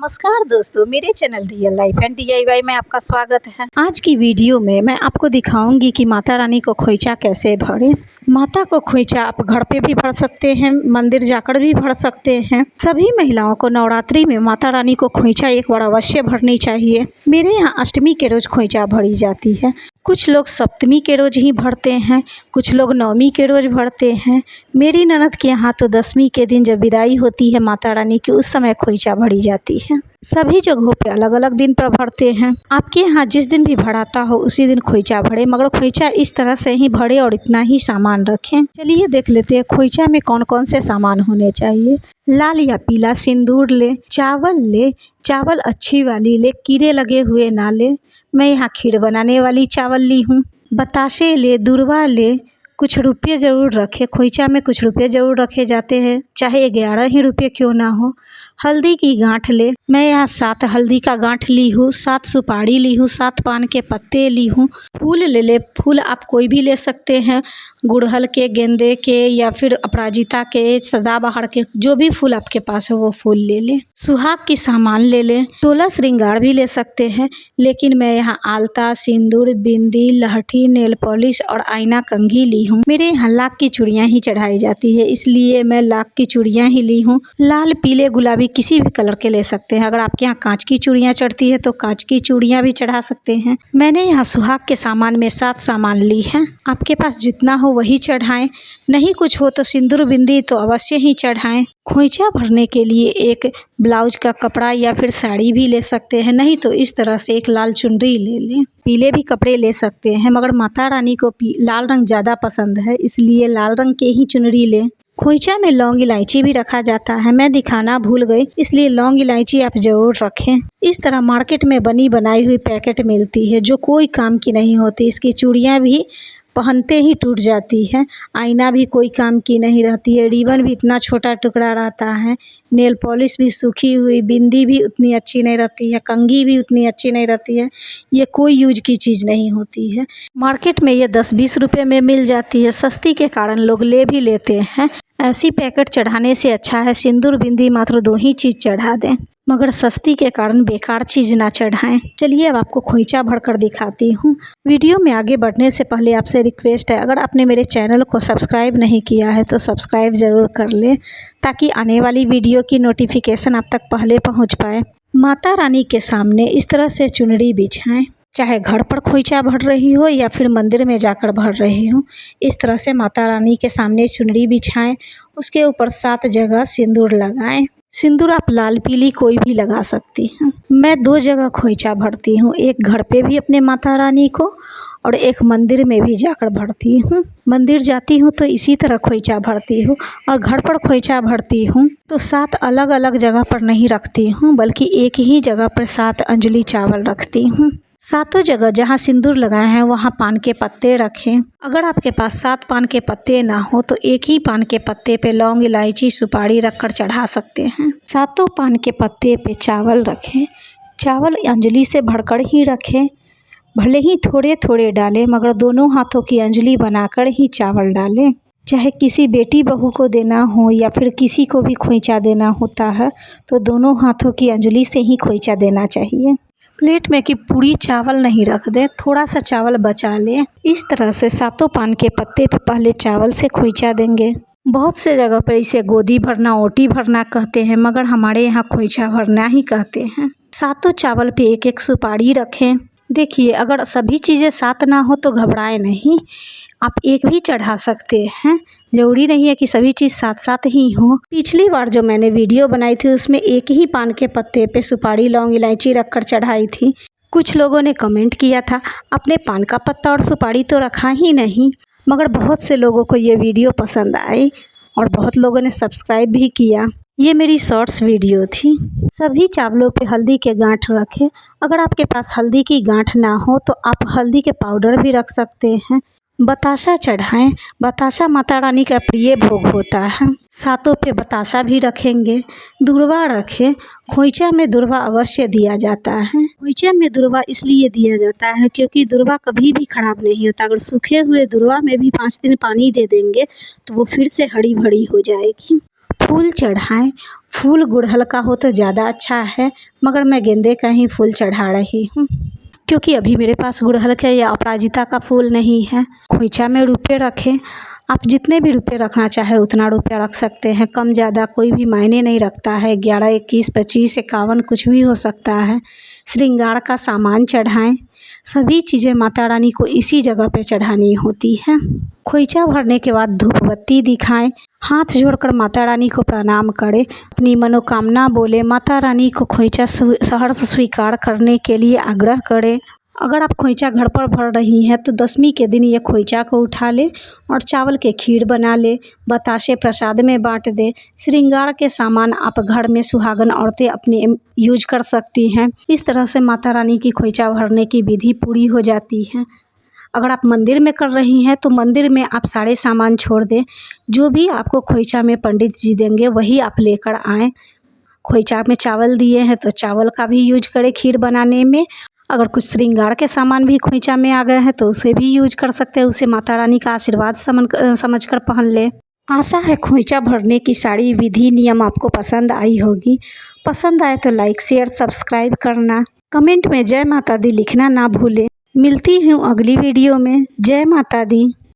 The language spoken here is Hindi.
नमस्कार दोस्तों, मेरे channel real life and DIY में आपका स्वागत है। आज की वीडियो में मैं आपको दिखाऊंगी कि माता रानी को खोइचा कैसे भरें। माता को खोइचा आप घर पे भी भर सकते हैं, मंदिर जाकर भी भर सकते हैं। सभी महिलाओं को नवरात्रि में माता रानी को खोइचा एक बार अवश्य भरनी चाहिए। मेरे यहाँ अष्टमी के रोज खोइचा भरी जाती है। कुछ लोग सप्तमी के रोज ही भरते हैं, कुछ लोग नवमी के रोज भरते हैं। मेरी ननद के यहाँ तो दसवीं के दिन जब विदाई होती है माता रानी की, उस समय खोइचा भरी जाती है। सभी जगहों पे अलग अलग दिन पर भरते हैं। आपके यहाँ जिस दिन भी भराता हो उसी दिन खोइचा भरे, मगर खोइचा इस तरह से ही भरे और इतना ही सामान रखें। चलिए देख लेते हैं खोइचा में कौन कौन से सामान होने चाहिए। लाल या पीला सिंदूर ले, चावल अच्छी वाली ले, कीड़े लगे हुए ना ले। मैं यहाँ खीर बनाने वाली चावल ली हूँ। बताशे ले, दूर्वा ले, कुछ रुपये ज़रूर रखे। खोइचा में कुछ रुपये ज़रूर रखे जाते हैं, चाहे 11 ही रुपये क्यों ना हो। हल्दी की गांठ ले, मैं यहाँ 7 हल्दी का गांठ ली हूँ, 7 सुपारी ली हूँ, 7 पान के पत्ते ली हूँ। फूल ले, फूल आप कोई भी ले सकते हैं, गुड़हल के, गेंदे के या फिर अपराजिता के, सदाबहार के, जो भी फूल आपके पास है वो फूल ले लें। सुहाग की सामान ले लें। 16 श्रृंगार भी ले सकते हैं, लेकिन मैं यहाँ आलता, सिंदूर, बिंदी, लहठी, नेल पॉलिश और आईना कंघी ली हूँ। मेरे यहाँ लाख की चूड़ियाँ ही चढ़ाई जाती है, इसलिए मैं लाख की चूड़ियाँ ही ली हूँ। लाल, पीले, गुलाबी किसी भी कलर के ले सकते हैं। अगर आपके यहाँ कांच की चूड़ियाँ चढ़ती है तो कांच की चूड़ियाँ भी चढ़ा सकते हैं। मैंने यहाँ सुहाग के सामान में 7 सामान ली है। आपके पास जितना हो वही चढ़ाएं, नहीं कुछ हो तो सिंदूर बिंदी तो अवश्य ही चढ़ाएं। खोइचा भरने के लिए एक ब्लाउज का कपड़ा या फिर साड़ी भी ले सकते हैं, नहीं तो इस तरह से एक लाल चुनरी ले लें। पीले भी कपड़े ले सकते हैं, मगर माता रानी को लाल रंग ज़्यादा पसंद है, इसलिए लाल रंग के ही चुनरी लें। खोइचा में लौंग इलायची भी रखा जाता है, मैं दिखाना भूल गई, इसलिए लौंग इलायची आप ज़रूर रखें। इस तरह मार्केट में बनी बनाई हुई पैकेट मिलती है जो कोई काम की नहीं होती। इसकी चूड़ियाँ भी पहनते ही टूट जाती है, आईना भी कोई काम की नहीं रहती है, रिबन भी इतना छोटा टुकड़ा रहता है, नेल पॉलिश भी सूखी हुई, बिंदी भी उतनी अच्छी नहीं रहती है, कंघी भी उतनी अच्छी नहीं रहती है। ये कोई यूज की चीज़ नहीं होती है। मार्केट में ये 10-20 रुपये में मिल जाती है, सस्ती के कारण लोग ले भी लेते हैं। ऐसी पैकेट चढ़ाने से अच्छा है सिंदूर बिंदी मात्र 2 ही चीज़ चढ़ा दें, मगर सस्ती के कारण बेकार चीज़ ना चढ़ाएं। चलिए अब आपको खोइचा भर कर दिखाती हूँ। वीडियो में आगे बढ़ने से पहले आपसे रिक्वेस्ट है, अगर आपने मेरे चैनल को सब्सक्राइब नहीं किया है तो सब्सक्राइब ज़रूर कर लें, ताकि आने वाली वीडियो की नोटिफिकेशन आप तक पहले पहुँच पाए। माता रानी के सामने इस तरह से चुनरी बिछाएं, चाहे घर पर खोइचा भर रही हो या फिर मंदिर में जाकर भर रही हो। इस तरह से माता रानी के सामने चुनरी बिछाएं, उसके ऊपर 7 जगह सिंदूर लगाएं। सिंदूर आप लाल पीली कोई भी लगा सकती हैं। मैं 2 जगह खोइचा भरती हूँ, एक घर पे भी अपने माता रानी को और एक मंदिर में भी जाकर भरती हूँ। मंदिर जाती हूँ तो इसी तरह खोइचा भरती हूँ, और घर पर खोइचा भरती हूँ तो 7 अलग अलग जगह पर नहीं रखती हूँ, बल्कि एक ही जगह पर 7 अंजलि चावल रखती हूँ। 7 जगह जहाँ सिंदूर लगाए हैं वहाँ पान के पत्ते रखें। अगर आपके पास 7 पान के पत्ते ना हो तो एक ही पान के पत्ते पे लौंग इलायची सुपारी रखकर चढ़ा सकते हैं। 7 पान के पत्ते पे चावल रखें। चावल अंजलि से भरकर ही रखें, भले ही थोड़े थोड़े डालें, मगर दोनों हाथों की अंजलि बनाकर ही चावल डालें। चाहे किसी बेटी बहू को देना हो या फिर किसी को भी खोइचा देना होता है तो दोनों हाथों की अंजलि से ही खोइचा देना चाहिए। प्लेट में कि पूरी चावल नहीं रख दें, थोड़ा सा चावल बचा लें। इस तरह से 7 पान के पत्ते पे पहले चावल से खोइचा देंगे। बहुत से जगह पर इसे गोदी भरना, ओटी भरना कहते हैं, मगर हमारे यहाँ खोइचा भरना ही कहते हैं। 7 चावल पे एक एक सुपारी रखें। देखिए, अगर सभी चीज़ें 7 ना हो तो घबराए नहीं, आप एक भी चढ़ा सकते हैं, ज़रूरी नहीं है कि सभी चीज़ 7-7 ही हो। पिछली बार जो मैंने वीडियो बनाई थी उसमें एक ही पान के पत्ते पे सुपारी लौंग इलायची रखकर चढ़ाई थी। कुछ लोगों ने कमेंट किया था, आपने पान का पत्ता और सुपारी तो रखा ही नहीं, मगर बहुत से लोगों को ये वीडियो पसंद आई और बहुत लोगों ने सब्सक्राइब भी किया। ये मेरी शॉर्ट्स वीडियो थी। सभी चावलों पे हल्दी के गांठ रखें। अगर आपके पास हल्दी की गांठ ना हो तो आप हल्दी के पाउडर भी रख सकते हैं। बताशा चढ़ाएं। बताशा माता रानी का प्रिय भोग होता है। 7 पे बताशा भी रखेंगे। दूर्वा रखें। खोइचा में दूर्वा अवश्य दिया जाता है। खोइचा में दूर्वा इसलिए दिया जाता है क्योंकि दूर्वा कभी भी खराब नहीं होता। अगर सूखे हुए दूर्वा में भी 5 दिन पानी दे देंगे तो वो फिर से हरी भरी हो जाएगी। फूल चढ़ाएं। फूल गुड़हल का हो तो ज़्यादा अच्छा है, मगर मैं गेंदे का ही फूल चढ़ा रही हूँ क्योंकि अभी मेरे पास गुड़हल का या अपराजिता का फूल नहीं है। खोइचा में रुपए रखें। आप जितने भी रुपए रखना चाहे उतना रुपया रख सकते हैं, कम ज़्यादा कोई भी मायने नहीं रखता है। 11, 21, 25, 51 कुछ भी हो सकता है। श्रृंगार का सामान चढ़ाएं। सभी चीज़ें माता रानी को इसी जगह पे चढ़ानी होती है। खोइचा भरने के बाद धूप बत्ती दिखाएं। हाथ जोड़कर माता रानी को प्रणाम करें, अपनी मनोकामना बोले, माता रानी को खोइचा सहर्ष स्वीकार करने के लिए आग्रह करें। अगर आप खोइचा घर पर भर रही हैं तो दशमी के दिन ये खोइचा को उठा ले और चावल के खीर बना ले, बताशे प्रसाद में बांट दे। श्रृंगार के सामान आप घर में सुहागन औरतें अपने यूज कर सकती हैं। इस तरह से माता रानी की खोइचा भरने की विधि पूरी हो जाती है। अगर आप मंदिर में कर रही हैं तो मंदिर में आप सारे सामान छोड़ दें। जो भी आपको खोइचा में पंडित जी देंगे वही आप लेकर आएँ। खोइचा में चावल दिए हैं तो चावल का भी यूज करें खीर बनाने में। अगर कुछ श्रृंगार के सामान भी खोइचा में आ गए हैं तो उसे भी यूज कर सकते हैं। उसे माता रानी का आशीर्वाद समझकर पहन ले। आशा है खोइचा भरने की सारी विधि नियम आपको पसंद आई होगी। पसंद आए तो लाइक, शेयर, सब्सक्राइब करना। कमेंट में जय माता दी लिखना ना भूलें। मिलती हूँ अगली वीडियो में। जय माता दी।